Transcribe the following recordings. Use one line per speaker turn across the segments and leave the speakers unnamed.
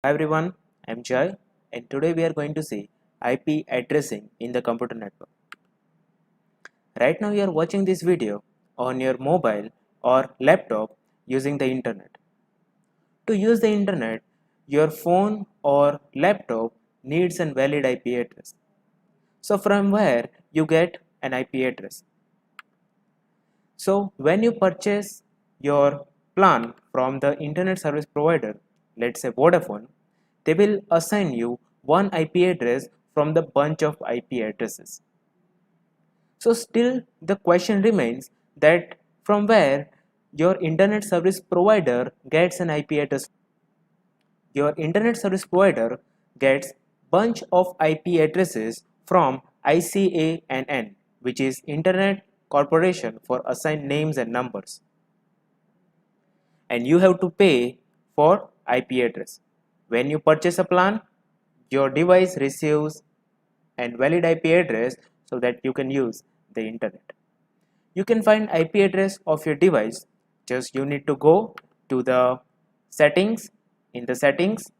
Hi everyone, I'm Jai and today we are going to see IP addressing in the computer network. Right now you are watching this video on your mobile or laptop using the internet. To use the internet, your phone or laptop needs a valid IP address. So from where you get an IP address? So when you purchase your plan from the internet service provider, let's say Vodafone, they will assign you one IP address from the bunch of IP addresses. So still the question remains that from where your internet service provider gets an IP address. Your internet service provider gets bunch of IP addresses from ICANN, which is Internet Corporation for Assigned Names and Numbers. And you have to pay for IP address. When you purchase a plan, your device receives a valid IP address so that you can use the internet. You can find IP address of your device. Just you need to go to the settings. In the settings,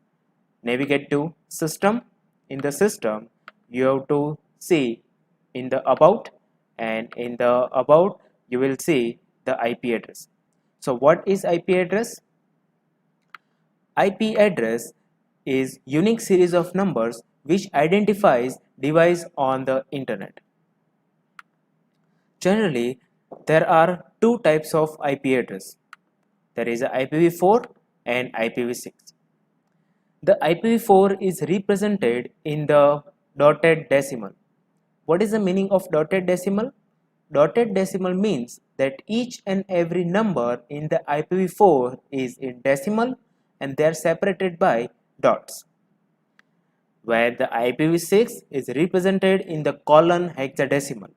navigate to system. In the system, you have to see in the about, and in the about you will see the IP address. So what is IP address? IP address is unique series of numbers which identifies device on the internet. Generally, there are two types of IP address. There is a IPv4 and IPv6. The IPv4 is represented in the dotted decimal. What is the meaning of dotted decimal? Dotted decimal means that each and every number in the IPv4 is in decimal and they are separated by dots. Where the IPv6 is represented in the colon hexadecimal,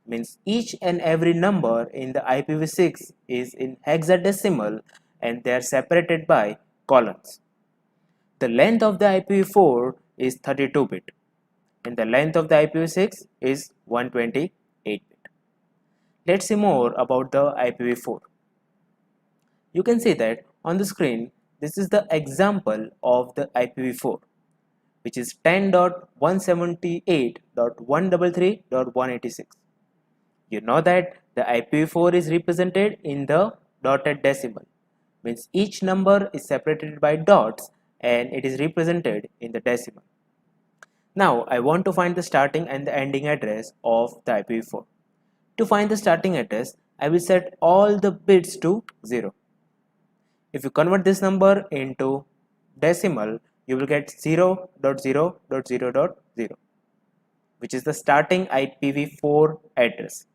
means each and every number in the IPv6 is in hexadecimal and they are separated by colons. The length of the IPv4 is 32-bit and the length of the IPv6 is 128-bit. Let's see more about the IPv4. You can see that on the screen, this is the example of the IPv4, which is 10.178.133.186. You know that the IPv4 is represented in the dotted decimal, means each number is separated by dots and it is represented in the decimal. Now I want to find the starting and the ending address of the IPv4. To find the starting address, I will set all the bits to 0. If you convert this number into decimal, you will get 0.0.0.0, which is the starting IPv4 address.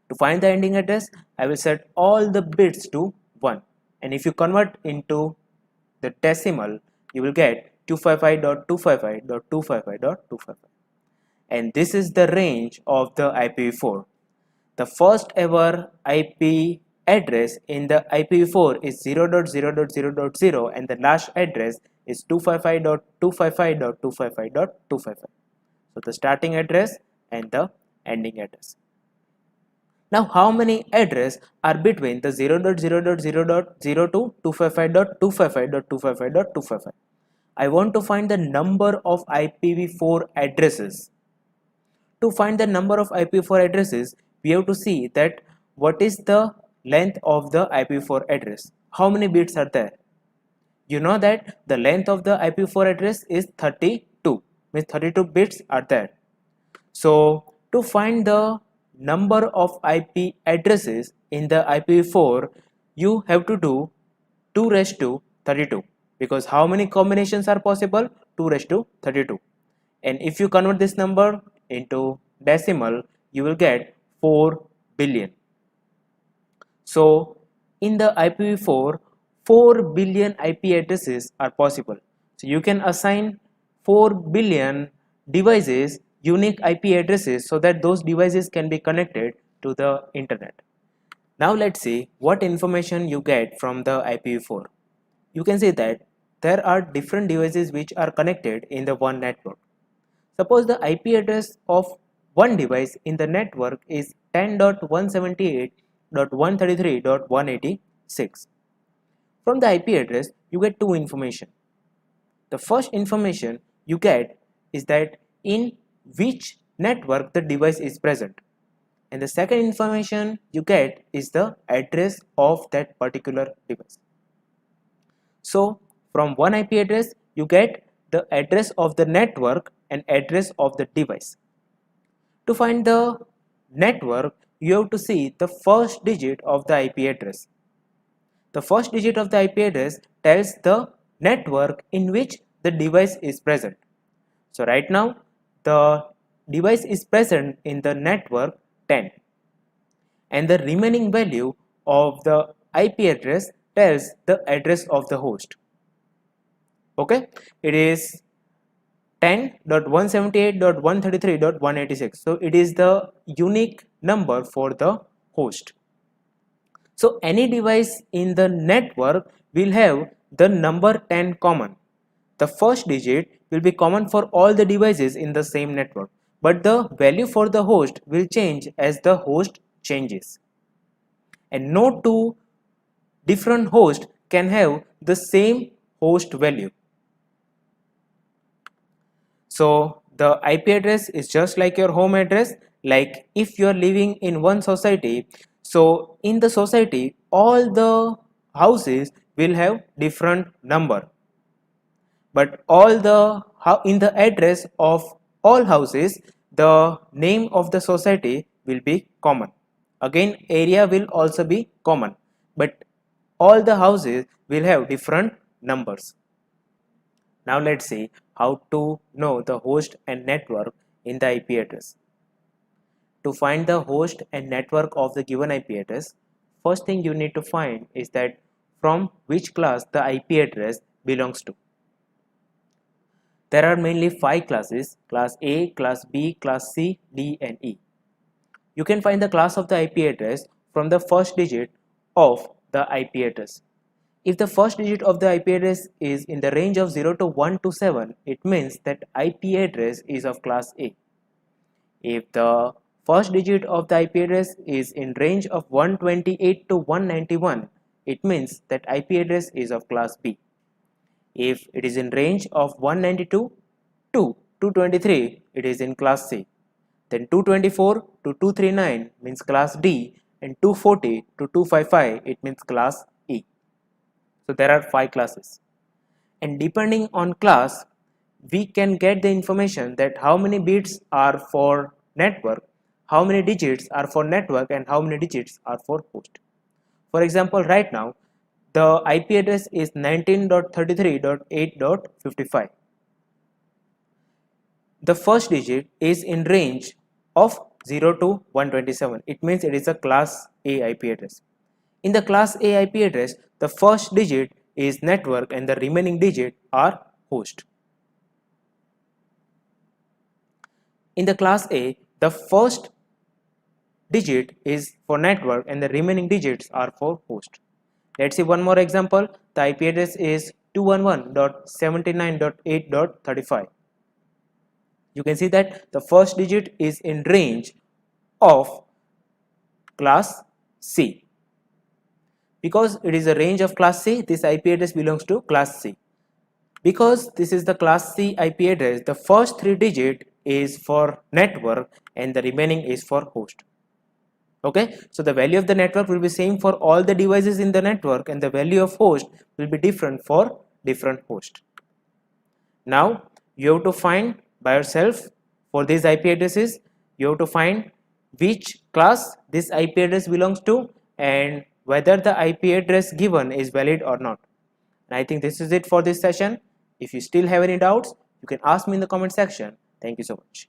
To find the ending address, I will set all the bits to 1. And if you convert into the decimal, you will get 255.255.255.255. And this is the range of the IPv4. The first ever IP address in the IPv4 is 0.0.0.0 and the last address is 255.255.255.255. So the starting address and the ending address. Now how many addresses are between the 0.0.0.0 to 255.255.255.255? I want to find the number of IPv4 addresses. To find the number of IPv4 addresses, we have to see that what is the length of the IPv4 address. How many bits are there? You know that the length of the IPv4 address is 32, means 32 bits are there. So to find the number of IP addresses in the IPv4, you have to do 2 raised to 32, because how many combinations are possible? 2 raised to 32. And if you convert this number into decimal, you will get 4 billion. So in the IPv4, 4 billion IP addresses are possible. So you can assign 4 billion devices unique IP addresses so that those devices can be connected to the internet. Now let's see what information you get from the IPv4. You can see that there are different devices which are connected in the one network. Suppose the IP address of one device in the network is 10.178.133.186. From the IP address, you get two information. The first information you get is that in which network the device is present, and the second information you get is the address of that particular device. So from one IP address you get the address of the network and address of the device. To find the network, you have to see the first digit of the IP address. The first digit of the IP address tells the network in which the device is present. So right now the device is present in the network 10, and the remaining value of the IP address tells the address of the host. Okay, it is 10.178.133.186. So it is the unique number for the host. So any device in the network will have the number 10 common. The first digit will be common for all the devices in the same network, but the value for the host will change as the host changes. And no two different hosts can have the same host value. So the IP address is just like your home address. Like if you are living in one society, so in the society all the houses will have different number, but all the in the address of all houses the name of the society will be common. Again, area will also be common, but all the houses will have different numbers. Now let's see how to know the host and network in the IP address. To find the host and network of the given IP address, first thing you need to find is that from which class the IP address belongs to. There are mainly 5 classes: class A, class B, class C, D and E. You can find the class of the IP address from the first digit of the IP address. If the first digit of the IP address is in the range of 0 to 127, it means that IP address is of class A. If the first digit of the IP address is in range of 128 to 191, it means that IP address is of class B. If it is in range of 192 to 223, it is in class C. Then 224 to 239 means class D, and 240 to 255 it means class E. So there are 5 classes, and depending on class we can get the information that how many bits are for network, how many digits are for network, and how many digits are for host. For example, right now the IP address is 19.33.8.55. The first digit is in range of 0 to 127. It means it is a class A IP address. In the class A IP address, the first digit is network and the remaining digit are host. In the class A, the first digit is for network and the remaining digits are for host. Let's see one more example. The IP address is 211.79.8.35. You can see that the first digit is in range of class C. Because it is a range of class C, this IP address belongs to class C. Because this is the class C IP address, the first 3 digit is for network and the remaining is for host. Okay, so the value of the network will be same for all the devices in the network, and the value of host will be different for different host. Now you have to find by yourself for these IP addresses. You have to find which class this IP address belongs to and whether the IP address given is valid or not. And I think this is it for this session. If you still have any doubts, you can ask me in the comment section. Thank you so much.